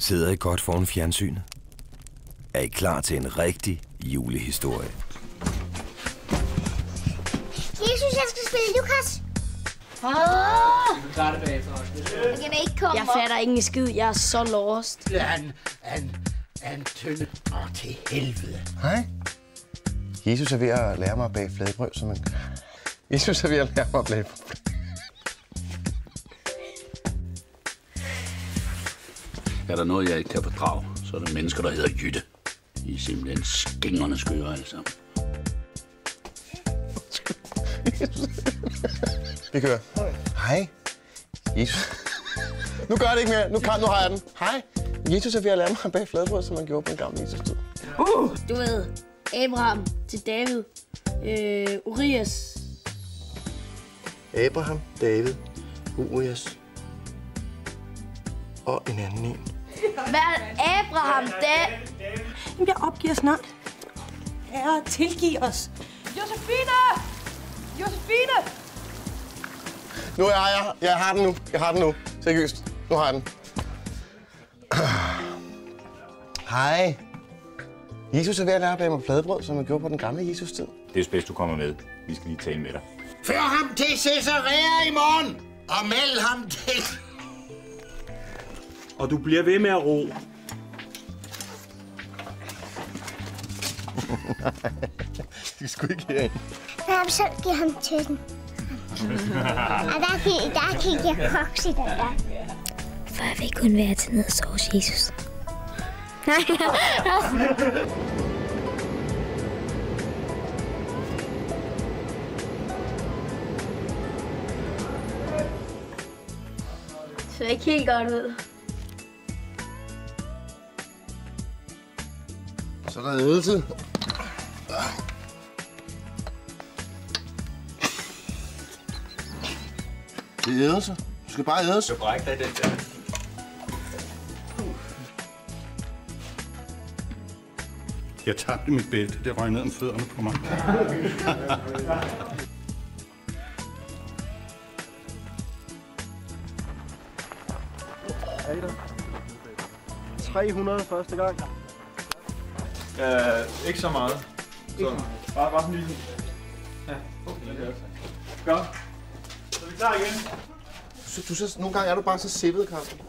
Sidder I godt foran fjernsynet? Er I klar til en rigtig julehistorie? Jesus, jeg skal spille Lukas. Du klarer det bagefter. Jeg kan ikke komme Jeg fatter ingen skid. Jeg er så lost. Han tynde. Til helvede. Hej. Jesus er ved at lære mig at bage fladbrød, som en... Jesus er ved at lære mig at bage Er der noget, jeg ikke kan fordrage, så er der mennesker, der hedder Jytte. De er simpelthen skingerne skøre alle sammen. Vi kører. Hej. Jesus. Nu gør det ikke mere. Nu har jeg den. Hej. Jesus er ved at lære mig at bage fladbrød, som man gjorde på en gammel Jesus-tid. Du ved, Abraham til David. Urias. Abraham, David, Urias og en anden en. Hvad er Abraham, David? Jamen, jeg opgiver snart. Herre, tilgiv os. Josefine! Josefine! Nu er jeg. Jeg har den nu. Jeg har den nu. Seriøst. Nu har jeg den. Hej. Jesus er ved at lære at bage mig fladbrød, som man gjorde på den gamle Jesus-tid. Det er bedst, du kommer med. Vi skal lige tale med dig. Før ham til Caesarea i morgen, og meld ham til. Og du bliver ved med at ro. De skulle ikke herind. Lad selv give ham til den. Og der kan jeg vokse i den der. Før vi kunne være til ned og sove, Jesus. Nej. Det ser ikke helt godt ud. Så er der øvelse. Det er øvelse. Du skal bare øvelse. Så bræk dig den der. Jeg tabte mit bælte. Det røg ned om fødderne på mig. Hey der. 300 første gang. Ikke så meget. Så, bare sådan lige. Ja, okay. Godt. Så er vi klar igen. Nogle gange er du bare så sippet, Carsten.